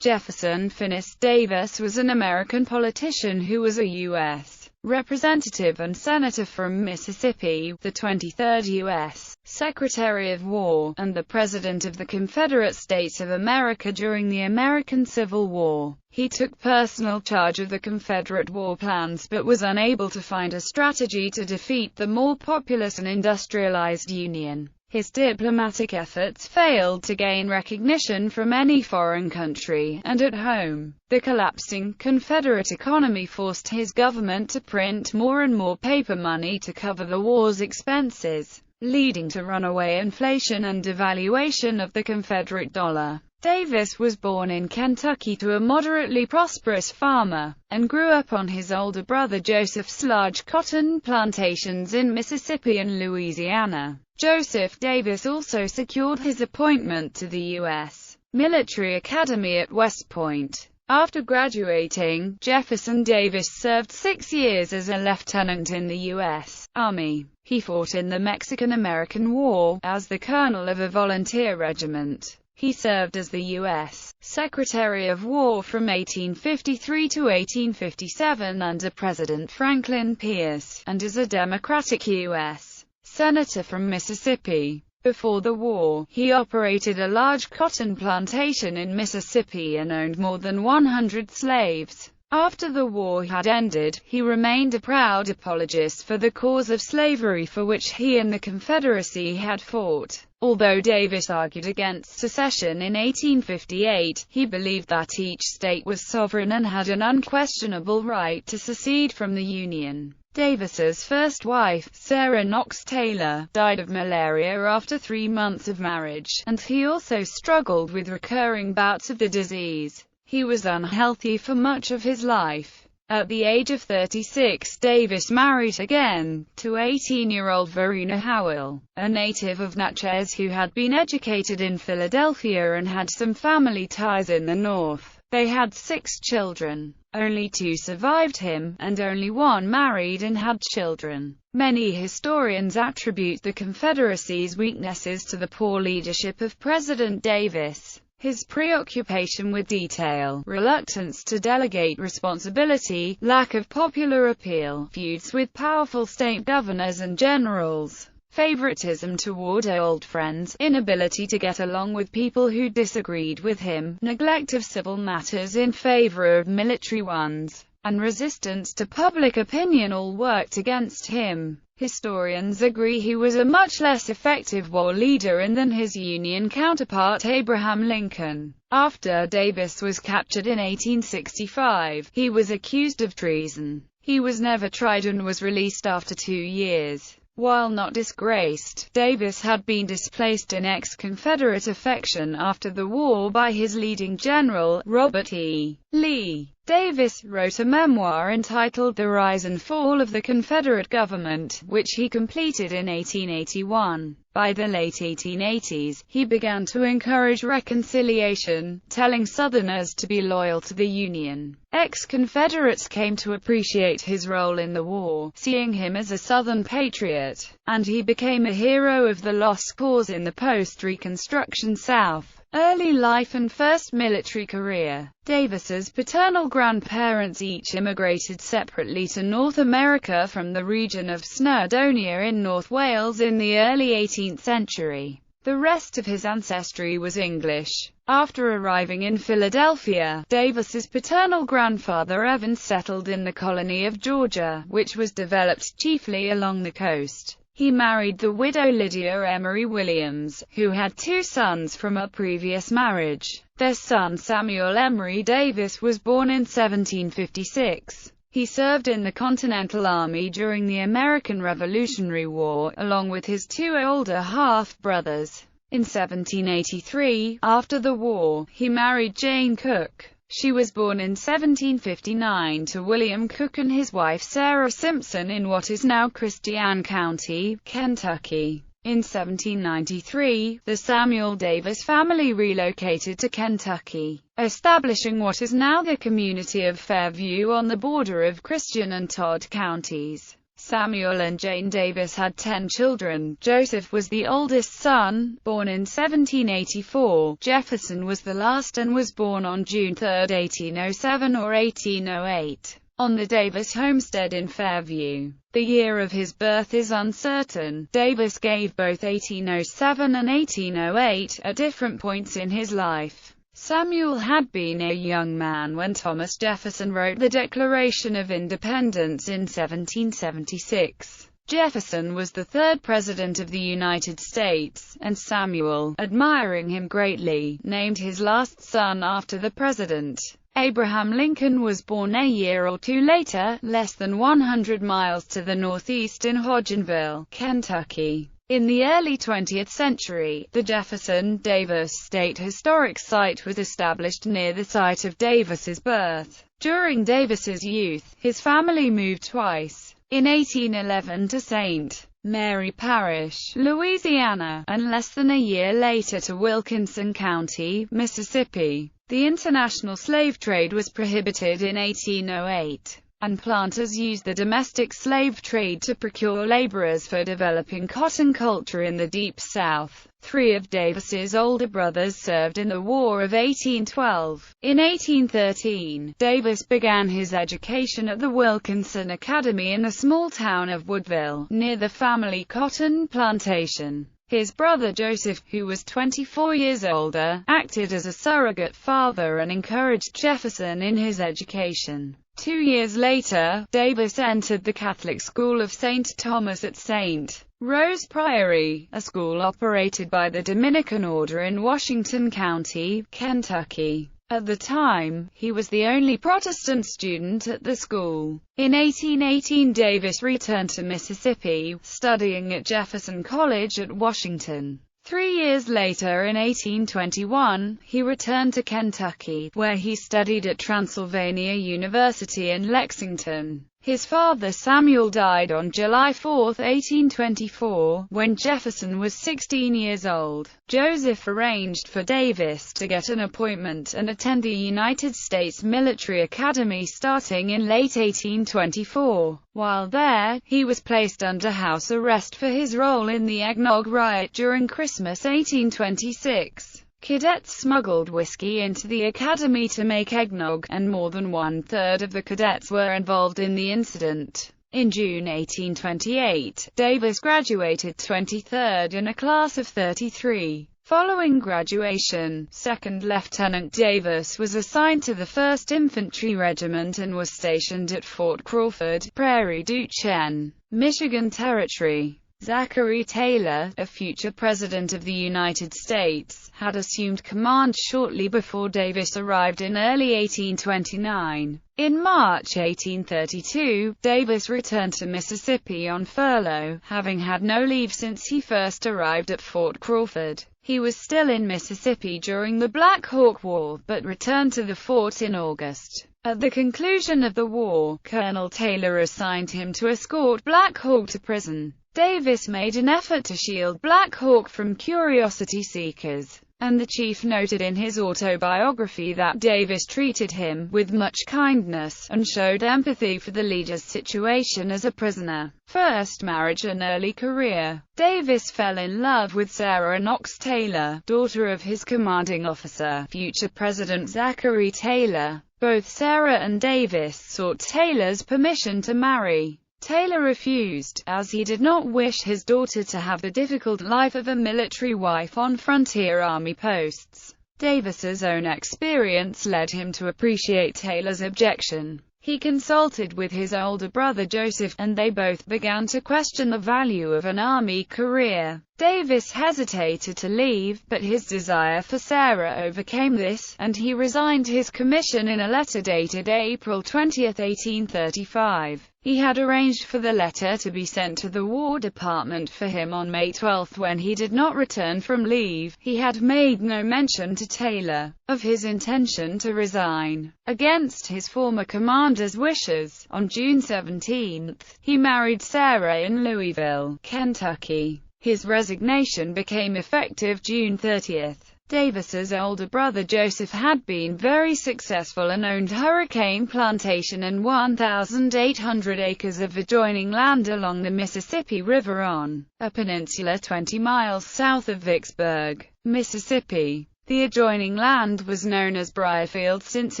Jefferson Finis Davis was an American politician who was a U.S. Representative and Senator from Mississippi, the 23rd U.S. Secretary of War, and the President of the Confederate States of America during the American Civil War. He took personal charge of the Confederate war plans but was unable to find a strategy to defeat the more populous and industrialized Union. His diplomatic efforts failed to gain recognition from any foreign country, and at home, the collapsing Confederate economy forced his government to print more and more paper money to cover the war's expenses, leading to runaway inflation and devaluation of the Confederate dollar. Davis was born in Kentucky to a moderately prosperous farmer, and grew up on his older brother Joseph's large cotton plantations in Mississippi and Louisiana. Joseph Davis also secured his appointment to the U.S. Military Academy at West Point. After graduating, Jefferson Davis served 6 years as a lieutenant in the U.S. Army. He fought in the Mexican-American War, as the colonel of a volunteer regiment. He served as the U.S. Secretary of War from 1853 to 1857 under President Franklin Pierce, and as a Democratic U.S. Senator from Mississippi. Before the war, he operated a large cotton plantation in Mississippi and owned more than 100 slaves. After the war had ended, he remained a proud apologist for the cause of slavery for which he and the Confederacy had fought. Although Davis argued against secession in 1858, he believed that each state was sovereign and had an unquestionable right to secede from the Union. Davis's first wife, Sarah Knox Taylor, died of malaria after 3 months of marriage, and he also struggled with recurring bouts of the disease. He was unhealthy for much of his life. At the age of 36, Davis married again, to 18-year-old Margaret Howell, a native of Natchez who had been educated in Philadelphia and had some family ties in the North. They had 6 children. Only 2 survived him, and only 1 married and had children. Many historians attribute the Confederacy's weaknesses to the poor leadership of President Davis. His preoccupation with detail, reluctance to delegate responsibility, lack of popular appeal, feuds with powerful state governors and generals, favoritism toward old friends, inability to get along with people who disagreed with him, neglect of civil matters in favor of military ones, and resistance to public opinion all worked against him. Historians agree he was a much less effective war leader than his Union counterpart Abraham Lincoln. After Davis was captured in 1865, he was accused of treason. He was never tried and was released after 2 years. While not disgraced, Davis had been displaced in ex-Confederate affection after the war by his leading general, Robert E. Lee. Davis wrote a memoir entitled The Rise and Fall of the Confederate Government, which he completed in 1881. By the late 1880s, he began to encourage reconciliation, telling Southerners to be loyal to the Union. Ex-Confederates came to appreciate his role in the war, seeing him as a Southern patriot, and he became a hero of the lost cause in the post-Reconstruction South. Early life and first military career. Davis's paternal grandparents each immigrated separately to North America from the region of Snowdonia in North Wales in the early 18th century. The rest of his ancestry was English. After arriving in Philadelphia, Davis's paternal grandfather Evans settled in the colony of Georgia, which was developed chiefly along the coast. He married the widow Lydia Emery Williams, who had 2 sons from a previous marriage. Their son Samuel Emery Davis was born in 1756. He served in the Continental Army during the American Revolutionary War, along with his 2 older half-brothers. In 1783, after the war, he married Jane Cook. She was born in 1759 to William Cook and his wife Sarah Simpson in what is now Christian County, Kentucky. In 1793, the Samuel Davis family relocated to Kentucky, establishing what is now the community of Fairview on the border of Christian and Todd counties. Samuel and Jane Davis had 10 children. Joseph was the oldest son, born in 1784. Jefferson was the last and was born on June 3, 1807 or 1808, on the Davis homestead in Fairview. The year of his birth is uncertain. Davis gave both 1807 and 1808 at different points in his life. Samuel had been a young man when Thomas Jefferson wrote the Declaration of Independence in 1776. Jefferson was the third president of the United States, and Samuel, admiring him greatly, named his last son after the president. Abraham Lincoln was born a year or two later, less than 100 miles to the northeast in Hodgenville, Kentucky. In the early 20th century, the Jefferson-Davis State Historic Site was established near the site of Davis's birth. During Davis's youth, his family moved twice, in 1811 to St. Mary Parish, Louisiana, and less than a year later to Wilkinson County, Mississippi. The international slave trade was prohibited in 1808. And planters used the domestic slave trade to procure laborers for developing cotton culture in the Deep South. 3 of Davis's older brothers served in the War of 1812. In 1813, Davis began his education at the Wilkinson Academy in the small town of Woodville, near the family cotton plantation. His brother Joseph, who was 24 years older, acted as a surrogate father and encouraged Jefferson in his education. 2 years later, Davis entered the Catholic School of St. Thomas at St. Rose Priory, a school operated by the Dominican Order in Washington County, Kentucky. At the time, he was the only Protestant student at the school. In 1818, Davis returned to Mississippi, studying at Jefferson College at Washington. 3 years later, in 1821, he returned to Kentucky, where he studied at Transylvania University in Lexington. His father Samuel died on July 4, 1824, when Jefferson was 16 years old. Joseph arranged for Davis to get an appointment and attend the United States Military Academy starting in late 1824. While there, he was placed under house arrest for his role in the Eggnog Riot during Christmas 1826. Cadets smuggled whiskey into the academy to make eggnog, and more than 1/3 of the cadets were involved in the incident. In June 1828, Davis graduated 23rd in a class of 33. Following graduation, 2nd Lieutenant Davis was assigned to the 1st Infantry Regiment and was stationed at Fort Crawford, Prairie du Chien, Michigan Territory. Zachary Taylor, a future President of the United States, had assumed command shortly before Davis arrived in early 1829. In March 1832, Davis returned to Mississippi on furlough, having had no leave since he first arrived at Fort Crawford. He was still in Mississippi during the Black Hawk War, but returned to the fort in August. At the conclusion of the war, Colonel Taylor assigned him to escort Black Hawk to prison. Davis made an effort to shield Black Hawk from curiosity seekers, and the chief noted in his autobiography that Davis treated him with much kindness, and showed empathy for the leader's situation as a prisoner. First marriage and early career. Davis fell in love with Sarah Knox Taylor, daughter of his commanding officer, future President Zachary Taylor. Both Sarah and Davis sought Taylor's permission to marry. Taylor refused, as he did not wish his daughter to have the difficult life of a military wife on frontier army posts. Davis's own experience led him to appreciate Taylor's objection. He consulted with his older brother Joseph, and they both began to question the value of an army career. Davis hesitated to leave, but his desire for Sarah overcame this, and he resigned his commission in a letter dated April 20, 1835. He had arranged for the letter to be sent to the War Department for him on May 12 when he did not return from leave. He had made no mention to Taylor of his intention to resign. Against his former commander's wishes, on June 17, he married Sarah in Louisville, Kentucky. His resignation became effective June 30. Davis's older brother Joseph had been very successful and owned Hurricane Plantation and 1,800 acres of adjoining land along the Mississippi River on a peninsula 20 miles south of Vicksburg, Mississippi. The adjoining land was known as Briarfield since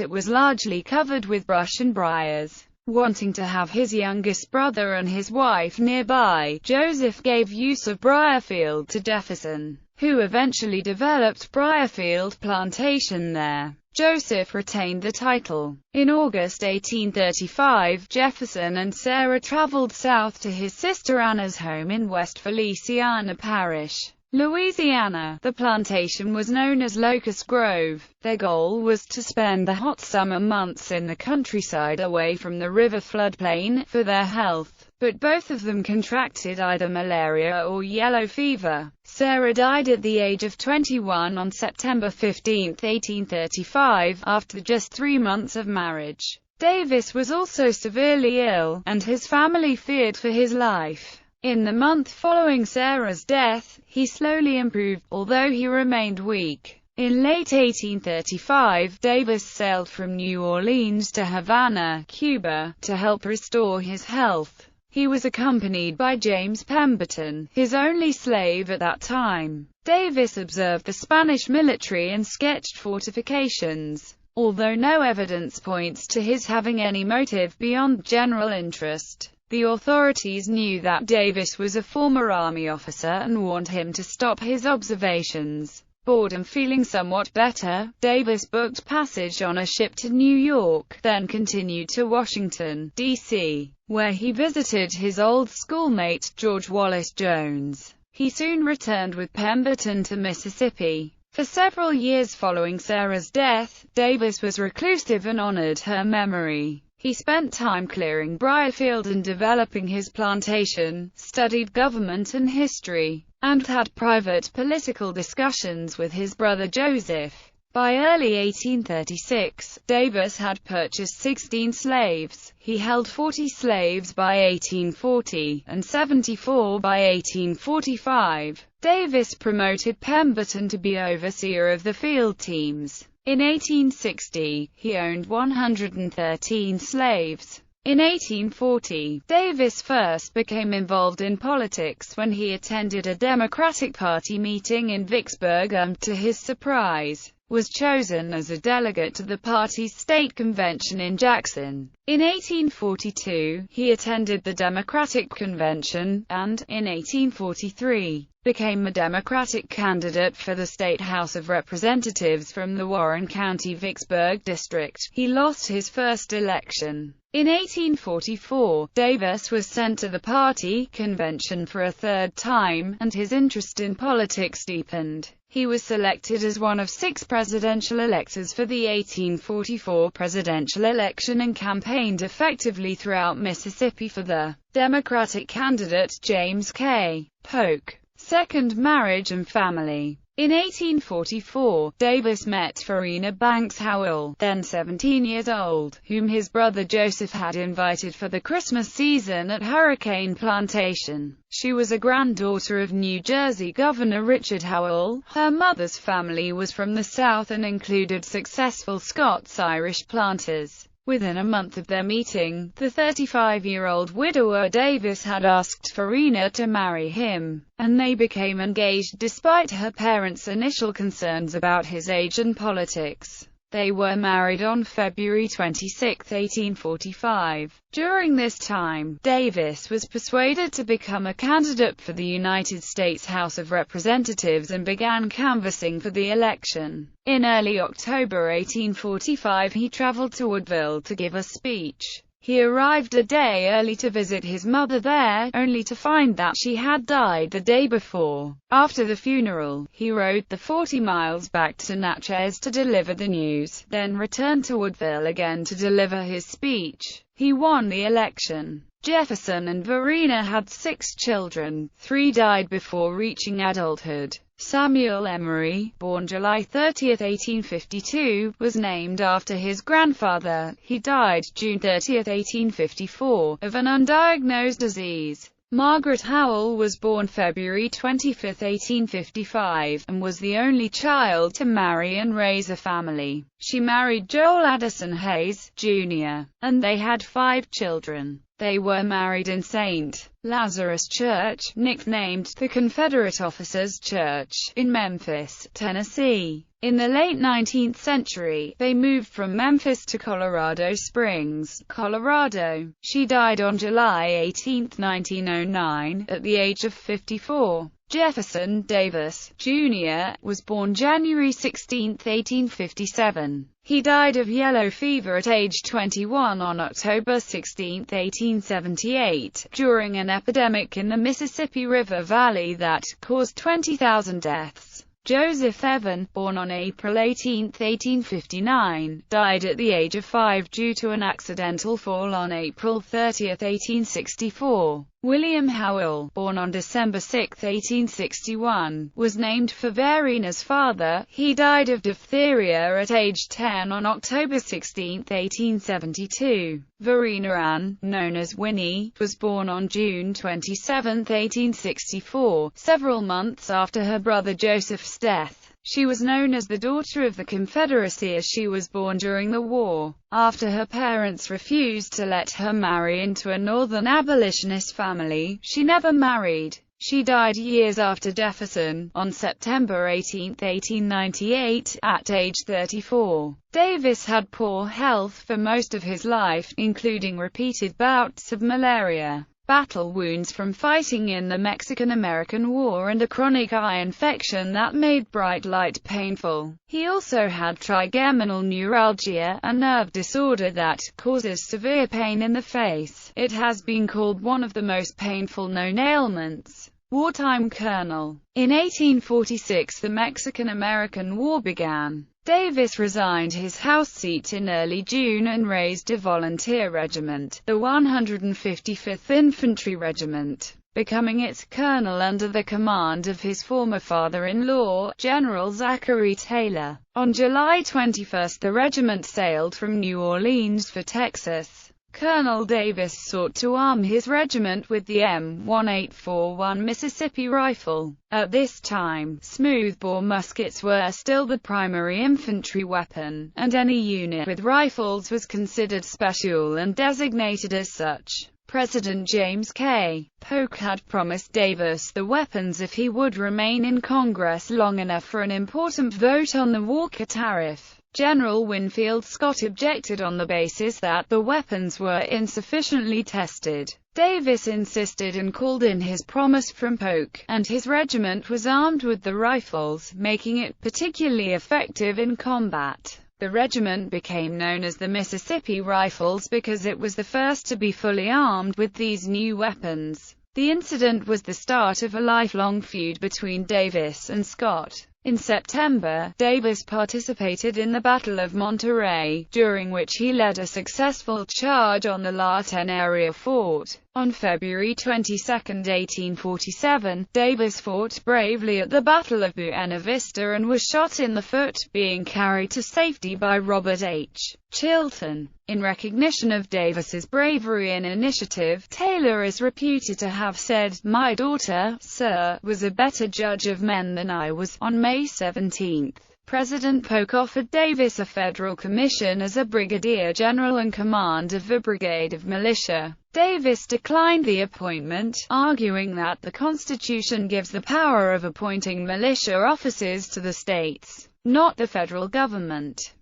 it was largely covered with brush and briars. Wanting to have his youngest brother and his wife nearby, Joseph gave use of Briarfield to Jefferson, who eventually developed Briarfield Plantation there. Joseph retained the title. In August 1835, Jefferson and Sarah traveled south to his sister Anna's home in West Feliciana Parish, Louisiana. The plantation was known as Locust Grove. Their goal was to spend the hot summer months in the countryside away from the river floodplain for their health, but both of them contracted either malaria or yellow fever. Sarah died at the age of 21 on September 15, 1835, after just 3 months of marriage. Davis was also severely ill, and his family feared for his life. In the month following Sarah's death, he slowly improved, although he remained weak. In late 1835, Davis sailed from New Orleans to Havana, Cuba, to help restore his health. He was accompanied by James Pemberton, his only slave at that time. Davis observed the Spanish military and sketched fortifications, although no evidence points to his having any motive beyond general interest. The authorities knew that Davis was a former Army officer and warned him to stop his observations. Bored and feeling somewhat better, Davis booked passage on a ship to New York, then continued to Washington, D.C., where he visited his old schoolmate, George Wallace Jones. He soon returned with Pemberton to Mississippi. For several years following Sarah's death, Davis was reclusive and honored her memory. He spent time clearing Briarfield and developing his plantation, studied government and history, and had private political discussions with his brother Joseph. By early 1836, Davis had purchased 16 slaves. He held 40 slaves by 1840, and 74 by 1845. Davis promoted Pemberton to be overseer of the field teams. In 1860, he owned 113 slaves. In 1840, Davis first became involved in politics when he attended a Democratic Party meeting in Vicksburg and, to his surprise, was chosen as a delegate to the party's state convention in Jackson. In 1842, he attended the Democratic Convention, and, in 1843, became a Democratic candidate for the State House of Representatives from the Warren County Vicksburg district. He lost his first election. In 1844, Davis was sent to the party convention for a third time, and his interest in politics deepened. He was selected as one of 6 presidential electors for the 1844 presidential election and campaigned effectively throughout Mississippi for the Democratic candidate James K. Polk. Second marriage and family. In 1844, Davis met Finis Banks Howell, then 17 years old, whom his brother Joseph had invited for the Christmas season at Hurricane Plantation. She was a granddaughter of New Jersey Governor Richard Howell. Her mother's family was from the South and included successful Scots-Irish planters. Within a month of their meeting, the 35-year-old widower Davis had asked Finis to marry him, and they became engaged despite her parents' initial concerns about his age and politics. They were married on February 26, 1845. During this time, Davis was persuaded to become a candidate for the United States House of Representatives and began canvassing for the election. In early October 1845, he traveled to Woodville to give a speech. He arrived a day early to visit his mother there, only to find that she had died the day before. After the funeral, he rode the 40 miles back to Natchez to deliver the news, then returned to Woodville again to deliver his speech. He won the election. Jefferson and Finis had 6 children. 3 died before reaching adulthood. Samuel Emery, born July 30, 1852, was named after his grandfather. He died June 30, 1854, of an undiagnosed disease. Margaret Howell was born February 25, 1855, and was the only child to marry and raise a family. She married Joel Addison Hayes, Jr., and they had 5 children. They were married in St. Lazarus Church, nicknamed the Confederate Officers' Church, in Memphis, Tennessee. In the late 19th century, they moved from Memphis to Colorado Springs, Colorado. She died on July 18, 1909, at the age of 54. Jefferson Davis Jr. was born January 16, 1857. He died of yellow fever at age 21 on October 16, 1878, during an epidemic in the Mississippi River Valley that caused 20,000 deaths. Joseph Evan, born on April 18, 1859, died at the age of 5 due to an accidental fall on April 30, 1864. William Howell, born on December 6, 1861, was named for Verina's father. He died of diphtheria at age 10 on October 16, 1872. Verena Ann, known as Winnie, was born on June 27, 1864, several months after her brother Joseph's death. She was known as the Daughter of the Confederacy as she was born during the war. After her parents refused to let her marry into a Northern abolitionist family, she never married. She died years after Jefferson, on September 18, 1898, at age 34. Davis had poor health for most of his life, including repeated bouts of malaria, battle wounds from fighting in the Mexican-American War, and a chronic eye infection that made bright light painful. He also had trigeminal neuralgia, a nerve disorder that causes severe pain in the face. It has been called one of the most painful known ailments. Wartime Colonel. In 1846 the Mexican-American War began. Davis resigned his House seat in early June and raised a volunteer regiment, the 155th Infantry Regiment, becoming its colonel under the command of his former father-in-law, General Zachary Taylor. On July 21 the regiment sailed from New Orleans for Texas. Colonel Davis sought to arm his regiment with the M1841 Mississippi rifle. At this time, smoothbore muskets were still the primary infantry weapon, and any unit with rifles was considered special and designated as such. President James K. Polk had promised Davis the weapons if he would remain in Congress long enough for an important vote on the Walker tariff. General Winfield Scott objected on the basis that the weapons were insufficiently tested. Davis insisted and called in his promise from Polk, and his regiment was armed with the rifles, making it particularly effective in combat. The regiment became known as the Mississippi Rifles because it was the first to be fully armed with these new weapons. The incident was the start of a lifelong feud between Davis and Scott. In September, Davis participated in the Battle of Monterey, during which he led a successful charge on the La Teneria fort. On February 22, 1847, Davis fought bravely at the Battle of Buena Vista and was shot in the foot, being carried to safety by Robert H. Chilton. In recognition of Davis's bravery and initiative, Taylor is reputed to have said, "My daughter, sir, was a better judge of men than I was." On May 17, President Polk offered Davis a federal commission as a brigadier general in command of a brigade of militia. Davis declined the appointment, arguing that the Constitution gives the power of appointing militia officers to the states, not the federal government.